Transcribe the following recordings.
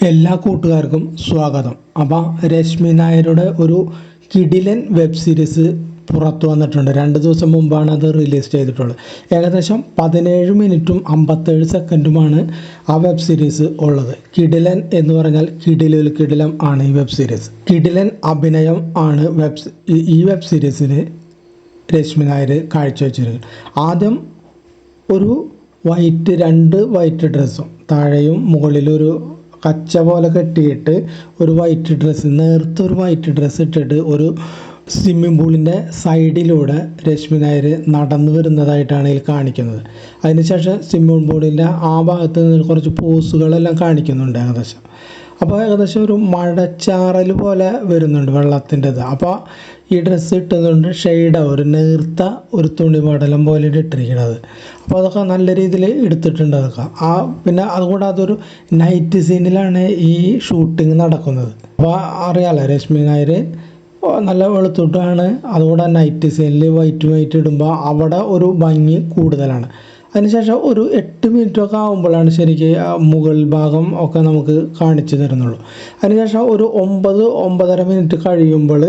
എല്ലാ കൂട്ടുകാർക്കും സ്വാഗതം. അപ്പോൾ രശ്മി നായരുടെ ഒരു കിടിലൻ വെബ് സീരീസ് പുറത്തു വന്നിട്ടുണ്ട്. 2 ദിവസം മുമ്പാണ് അത് റിലീസ് ചെയ്തിട്ടുള്ളത്. ഏകദേശം 17 മിനിറ്റും 57 സെക്കൻഡുമാണ് ആ വെബ് സീരീസ് ഉള്ളത്. കിടിലൻ എന്ന് പറഞ്ഞാൽ കിടിലം ആണ് ഈ വെബ് സീരീസ്. കിടിലൻ അഭിനയം ആണ് ഈ വെബ് സീരീസിൽ രശ്മി നായർ കാഴ്ചവെച്ചിരിക്കുന്നത്. ആദ്യം ഒരു രണ്ട് വൈറ്റ് ഡ്രസ്സും താഴെയും മുകളിലൊരു കച്ച പോലെ കെട്ടിയിട്ട് ഒരു വൈറ്റ് ഡ്രസ്സ്, നേർത്തൊരു വൈറ്റ് ഡ്രസ്സ് ഇട്ടിട്ട് ഒരു സ്വിമ്മിംഗ് പൂളിൻ്റെ സൈഡിലൂടെ രശ്മി നായർ നടന്നു വരുന്നതായിട്ടാണ് ഇതിൽ കാണിക്കുന്നത്. അതിനുശേഷം സ്വിമ്മിംഗ് പൂളിൻ്റെ ആ ഭാഗത്ത് നിന്ന് കുറച്ച് പോസുകളെല്ലാം കാണിക്കുന്നുണ്ട് ഏകദേശം. അപ്പോൾ ഏകദേശം ഒരു മഴച്ചാറൽ പോലെ വരുന്നുണ്ട് വെള്ളത്തിൻ്റെത്. അപ്പോൾ ഈ ഡ്രസ്സ് ഇട്ടതുകൊണ്ട് ഒരു നേർത്ത ഒരു തുണി പടലം പോലെ ഇട്ടിരിക്കുന്നത്. അപ്പോൾ അതൊക്കെ നല്ല രീതിയിൽ എടുത്തിട്ടുണ്ട് അതൊക്കെ. പിന്നെ അതുകൂടാതെ ഒരു നൈറ്റ് സീനിലാണ് ഈ ഷൂട്ടിങ് നടക്കുന്നത്. അപ്പോൾ അറിയാമല്ലോ, രശ്മി നായർ നല്ല വെളുത്തിട്ടാണ്. അതുകൂടെ നൈറ്റ് സീനിൽ വൈറ്റ് ഇടുമ്പോൾ അവിടെ ഒരു ഭംഗി കൂടുതലാണ്. അതിനുശേഷം ഒരു 8 മിനിറ്റൊക്കെ ആകുമ്പോഴാണ് ശരിക്കും മുകൾ ഭാഗം ഒക്കെ നമുക്ക് കാണിച്ചു തരുന്നുള്ളൂ. അതിനുശേഷം ഒരു 9-9:30 മിനിറ്റ് കഴിയുമ്പോൾ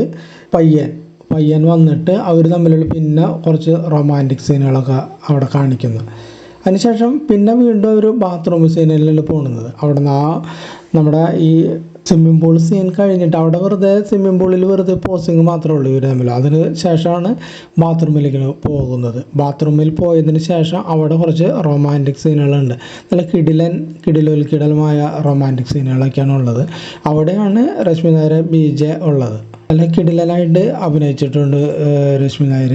പയ്യൻ വന്നിട്ട് അവർ തമ്മിലുള്ള പിന്നെ കുറച്ച് റൊമാൻറ്റിക് സീനുകളൊക്കെ അവിടെ കാണിക്കുന്നു. അതിനുശേഷം പിന്നെ വീണ്ടും ഒരു ബാത്റൂം സീനിലാണ് പോകുന്നത്. അവിടെ നിന്ന് നമ്മുടെ ഈ സ്വിമ്മിംഗ് പൂൾ സീൻ കഴിഞ്ഞിട്ട് അവിടെ സ്വിമ്മിംഗ് പൂളിൽ വെറുതെ പോസിങ് മാത്രമേ ഉള്ളൂ ഇവർ തമ്മിൽ. അതിന് ശേഷമാണ് ബാത്റൂമിലേക്ക് പോകുന്നത്. ബാത്റൂമിൽ പോയതിന് ശേഷം അവിടെ കുറച്ച് റൊമാൻറ്റിക് സീനുകളുണ്ട്. നല്ല കിടിലമായ റൊമാൻറ്റിക് സീനുകളൊക്കെയാണ് ഉള്ളത്. അവിടെയാണ് രശ്മി നായർ BJ ഉള്ളത്. നല്ല കിടിലനായിട്ട് അഭിനയിച്ചിട്ടുണ്ട് രശ്മി നായർ.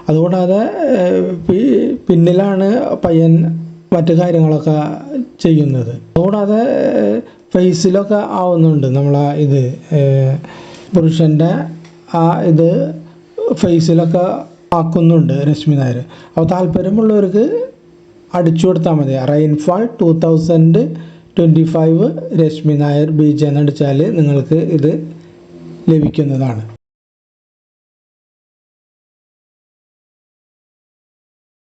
അതുകൂടാതെ പിന്നിലാണ് പയ്യൻ മറ്റു കാര്യങ്ങളൊക്കെ ചെയ്യുന്നത്. അതുകൂടാതെ ഫേസിലൊക്കെ ആവുന്നുണ്ട് നമ്മളെ പുരുഷൻ്റെ ഫേസിലൊക്കെ ആക്കുന്നുണ്ട് രശ്മി നായർ. അപ്പോൾ താല്പര്യമുള്ളവർക്ക് അടിച്ചു കൊടുത്താൽ മതി. റെയിൻഫാൾ 2025 രശ്മി നായർ BJ എന്നടിച്ചാൽ നിങ്ങൾക്ക് ഇത് ലഭിക്കുന്നതാണ്.